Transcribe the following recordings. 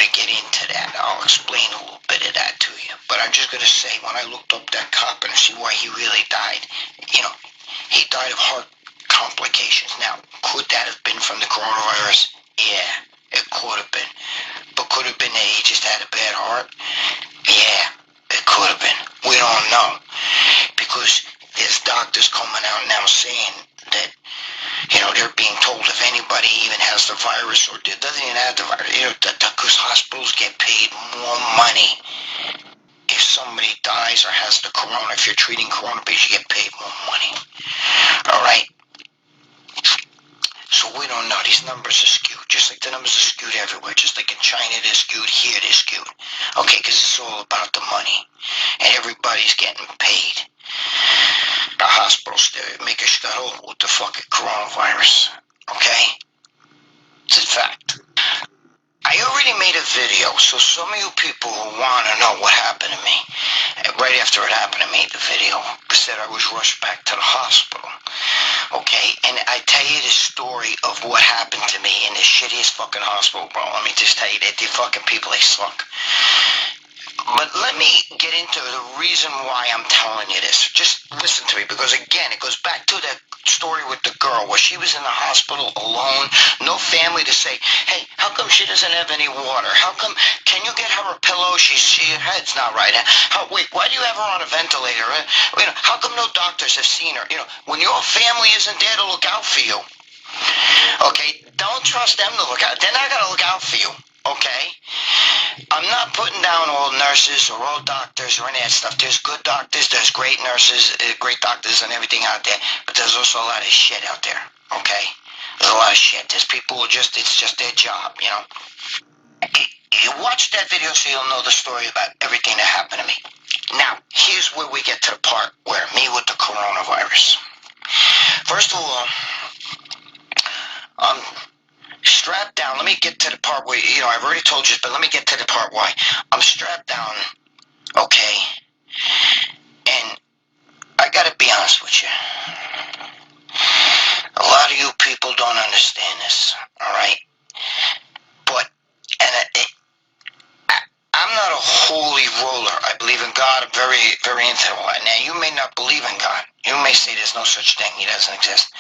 going to get into that. I'll explain a little bit of that to you. But I'm just going to say, when I looked up that cop and see why he really died, he died of heart complications. Now, could that have been from the coronavirus? Yeah, it could have been. But could have been that he just had a bad heart? Yeah, it could have been. We don't know. Because there's doctors coming out now saying that, they're being told if anybody even has the virus or doesn't even have the virus, because hospitals get paid more money. If somebody dies or has the corona, if you're treating corona patients, you get paid more money. All right? So we don't know. These numbers are skewed. Just like the numbers are skewed everywhere. Just like in China they're skewed, here they're skewed. Okay, because it's all about the money. And everybody's getting paid. The hospitals, they make us start over with the fucking coronavirus. Okay? It's a fact. I already made a video, so some of you people who want to know what happened to me, right after it happened, I made the video. I said I was rushed back to the hospital. Okay, and I tell you the story of what happened to me in the shittiest fucking hospital, bro. Let me just tell you that the fucking people, they suck. But let me get into the reason why I'm telling you this. Just listen to me, because again, it goes back to that story with the girl where she was in the hospital alone, no family to say, hey, how come she doesn't have any water? How come, can you get her a pillow? Her head's not right. Wait, why do you have her on a ventilator? How come no doctors have seen her? When your family isn't there to look out for you, okay, don't trust them to look out. They're not going to look out for you, okay? I'm not putting down all nurses or all doctors or any of that stuff. There's good doctors, there's great nurses, great doctors and everything out there, but there's also a lot of shit out there, okay? There's a lot of shit. There's people who it's just their job, You watch that video so you'll know the story about everything that happened to me. Now, here's where we get to the part where me with the coronavirus. First of all, strapped down. Let me get to the part where, I've already told you, but let me get to the part why. I'm strapped down, okay? And I gotta be honest with you. A lot of you people don't understand this, alright? But, I'm not a holy roller. I believe in God. I'm very, very into it. Now, you may not believe in God. You may say there's no such thing. He doesn't exist.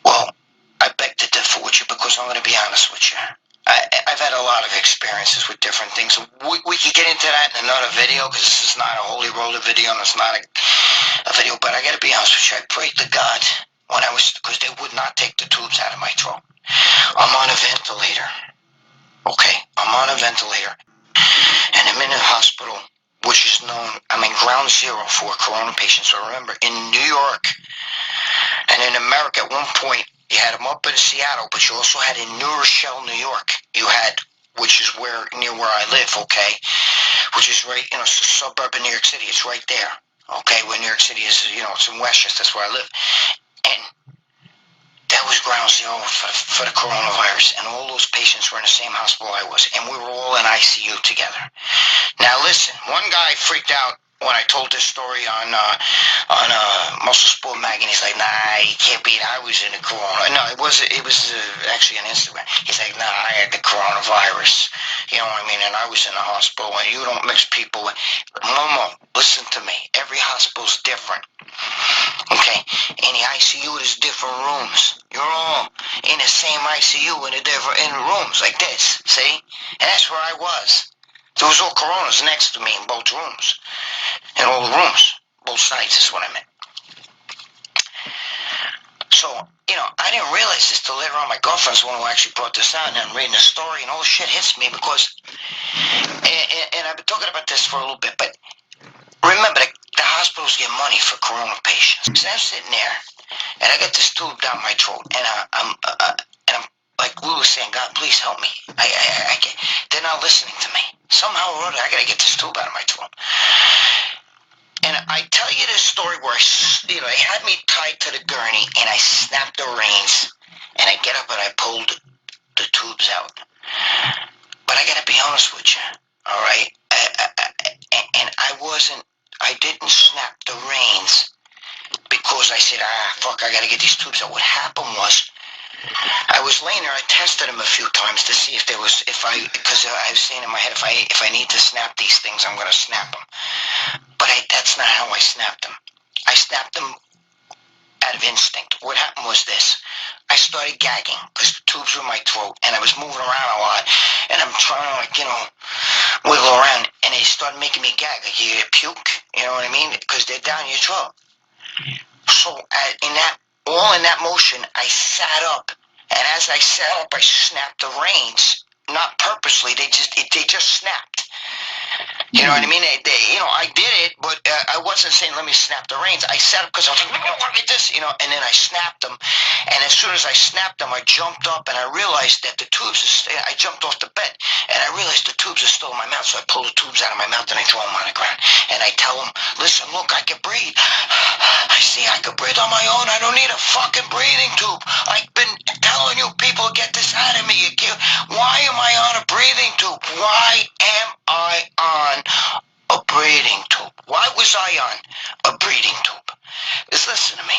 Well, I beg to differ with you, because I'm going to be honest with you. I've had a lot of experiences with different things. We could get into that in another video, because this is not a holy roller video, and it's not a video, but I got to be honest with you. I prayed to God because they would not take the tubes out of my throat. I'm on a ventilator. Okay, I'm on a ventilator. And I'm in a hospital, which is known, ground zero for corona patients. So remember, in New York and in America, at one point, you had them up in Seattle, but you also had in New Rochelle, New York. You had, which is near where I live, okay? Which is right, it's a suburb of New York City. It's right there, okay? Where New York City is, it's in Westchester. That's where I live. And that was ground zero for the coronavirus. And all those patients were in the same hospital I was. And we were all in ICU together. Now listen, one guy freaked out when I told this story on Muscle Sport magazine. He's like, nah, you can't be. I was in the corona. No, it was actually on Instagram. He's like, nah, I had the coronavirus. You know what I mean? And I was in the hospital. And you don't mix people. Momo, listen to me. Every hospital's different. Okay, in the ICU there's different rooms. You're all in the same ICU in rooms like this. See, and that's where I was. There was all coronas next to me in both rooms. In all the rooms. Both sides is what I meant. So, I didn't realize this till later on. My girlfriend's the one who actually brought this out, and I'm reading the story, and all the shit hits me because, and I've been talking about this for a little bit, but remember, the hospitals get money for corona patients. So I'm sitting there, and I got this tube down my throat, and I'm like we were saying, God, please help me. I can't. They're not listening to me. Somehow or other, I gotta get this tube out of my throat. And I tell you this story where they had me tied to the gurney, and I snapped the reins, and I get up and I pulled the tubes out. But I gotta be honest with you, all right? And I didn't snap the reins because I said, fuck, I gotta get these tubes out. What happened was, I was laying there. I tested them a few times to see if there was, because I was saying in my head, if I need to snap these things, I'm gonna snap them. But that's not how I snapped them. I snapped them out of instinct. What happened was this. I started gagging because the tubes were in my throat and I was moving around a lot and I'm trying to, like, wiggle around, and they started making me gag. Like, you get puke, you know what I mean? Because they're down your throat. So all in that motion, I sat up, and as I sat up, I snapped the reins. Not purposely, they just snapped. You know what I mean? I did it, but I wasn't saying let me snap the reins. I sat up because I was like, no, what is this? And then I snapped them. And as soon as I snapped them, I jumped up and I realized that the tubes, I jumped off the bed and I realized the tubes are still in my mouth. So I pull the tubes out of my mouth and I throw them on the ground. And I tell them, listen, look, I can breathe. I see I can breathe on my own. I don't need a fucking breathing tube. I've been telling you people, get this out of me. Why am I on a breathing tube? Why am I on a breathing tube? Why was I on a breathing tube? Just listen to me.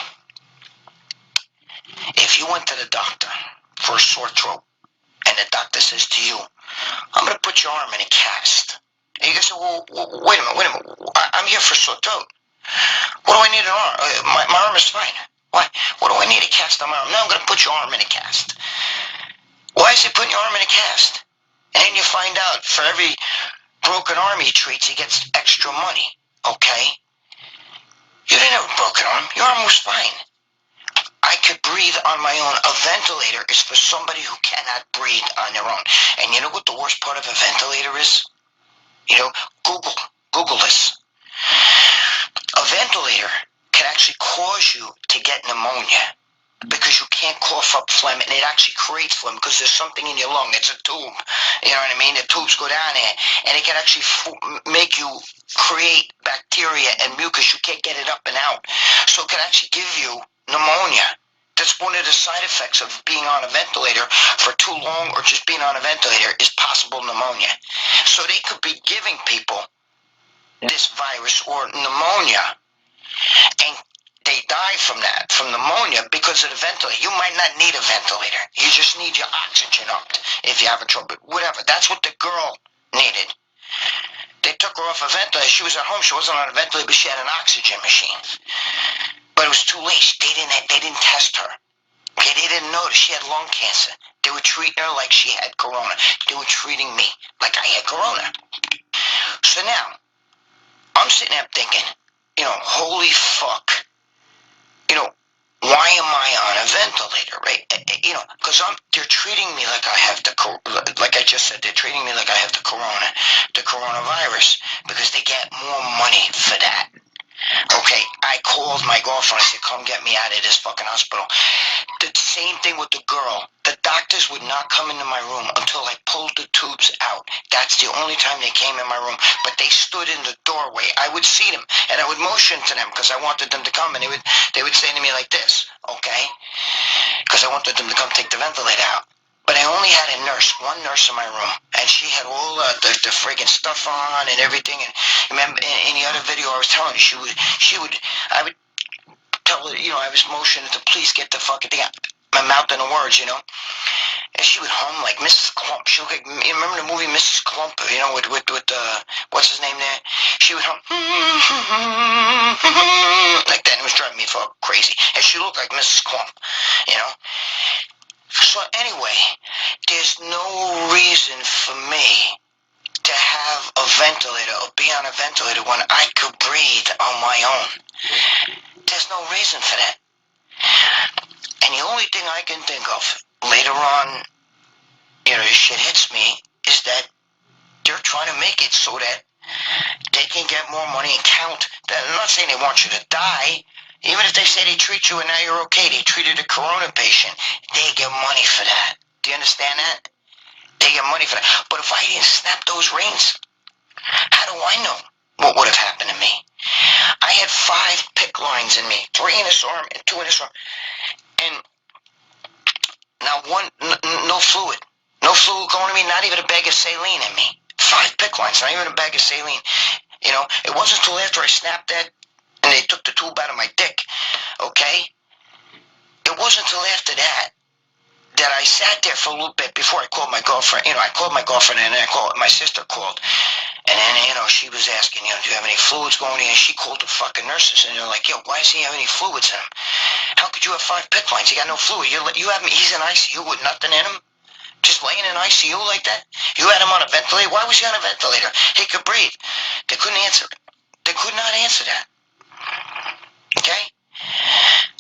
If you went to the doctor for a sore throat and the doctor says to you, I'm going to put your arm in a cast. And you can say, well, wait a minute. I'm here for a sore throat. What do I need an arm? My arm is fine. Why? What do I need a cast on my arm? No, I'm going to put your arm in a cast. Why is he putting your arm in a cast? And then you find out for every broken arm he treats, he gets extra money. Okay? You didn't have a broken arm. Your arm was fine. I could breathe on my own. A ventilator is for somebody who cannot breathe on their own. And you know what the worst part of a ventilator is? Google this. A ventilator can actually cause you to get pneumonia because you can't cough up phlegm, and it actually creates phlegm because there's something in your lung. It's a tube. You know what I mean? The tubes go down there, and it can actually make you create bacteria and mucus. You can't get it up and out. So it can actually give you pneumonia. That's one of the side effects of being on a ventilator for too long, or just being on a ventilator, is possible pneumonia. So they could be giving people this virus or pneumonia, and they die from pneumonia because of the ventilator. You might not need a ventilator. You just need your oxygen up if you have a trouble. Whatever. That's what the girl needed. They took her off a ventilator. She was at home. She wasn't on a ventilator, but she had an oxygen machine. But it was too late. They didn't test her. Okay, they didn't know that she had lung cancer. They were treating her like she had corona. They were treating me like I had corona. So now, I'm sitting there thinking, holy fuck. Why am I on a ventilator, right? Because they're treating me like I have like I just said, they're treating me like I have the coronavirus, because they get more money for that. Okay, I called my girlfriend. I said, come get me out of this fucking hospital. The same thing with the girl. The doctors would not come into my room until I pulled the tubes out. That's the only time they came in my room. But they stood in the doorway. I would see them, and I would motion to them because I wanted them to come, and they would say to me like this, okay? Because I wanted them to come take the ventilator out. But I only had one nurse in my room, and she had all the friggin' stuff on and everything. And remember, in the other video I was telling you, I would tell her, I was motioning to please get the fucking thing out my mouth in the words, And she would hum like Mrs. Clump. She looked like, you remember the movie Mrs. Clump, with what's his name there? She would hum like that, and it was driving me crazy. And she looked like Mrs. Clump, So anyway, there's no reason for me to have a ventilator or be on a ventilator when I could breathe on my own. There's no reason for that. And the only thing I can think of later on, shit hits me, is that they're trying to make it so that they can get more money and count. I'm not saying they want you to die. Even if they say they treat you and now you're okay, they treated a corona patient, they get money for that. Do you understand that? They get money for that. But if I didn't snap those reins, how do I know what would have happened to me? I had 5 PICC lines in me, 3 in this arm and 2 in this arm. And now no fluid. No fluid going to me, not even a bag of saline in me. 5 PICC lines, not even a bag of saline. It wasn't until after I snapped that and they took the tube out of my dick, okay? It wasn't until after that that I sat there for a little bit before I called my girlfriend. I called my girlfriend, and then my sister called. And then, she was asking, do you have any fluids going in? And she called the fucking nurses, and they're like, yo, why does he have any fluids in him? How could you have 5 PICC lines? He got no fluid. You have him, he's in ICU with nothing in him? Just laying in ICU like that? You had him on a ventilator? Why was he on a ventilator? He could breathe. They couldn't answer it. They could not answer that. Okay?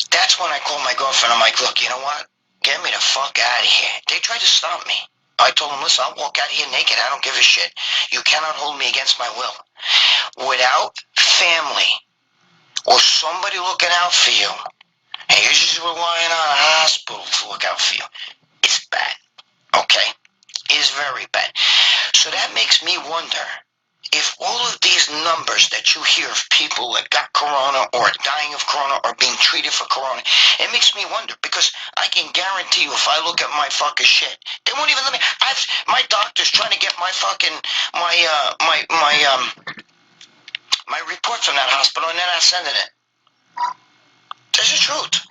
That's when I called my girlfriend. I'm like, look, you know what? Get me the fuck out of here. They tried to stop me. I told them, listen, I'll walk out of here naked. I don't give a shit. You cannot hold me against my will. Without family or somebody looking out for you, and you're just relying on a hospital to look out for you, it's bad. Okay? It's very bad. So that makes me wonder if all of these numbers that you hear of people that got corona or dying of corona or being treated for corona, it makes me wonder, because I can guarantee you if I look at my fucking shit, they won't even let me. My doctor's trying to get my fucking my report from that hospital, and they're not sending it. This is the truth.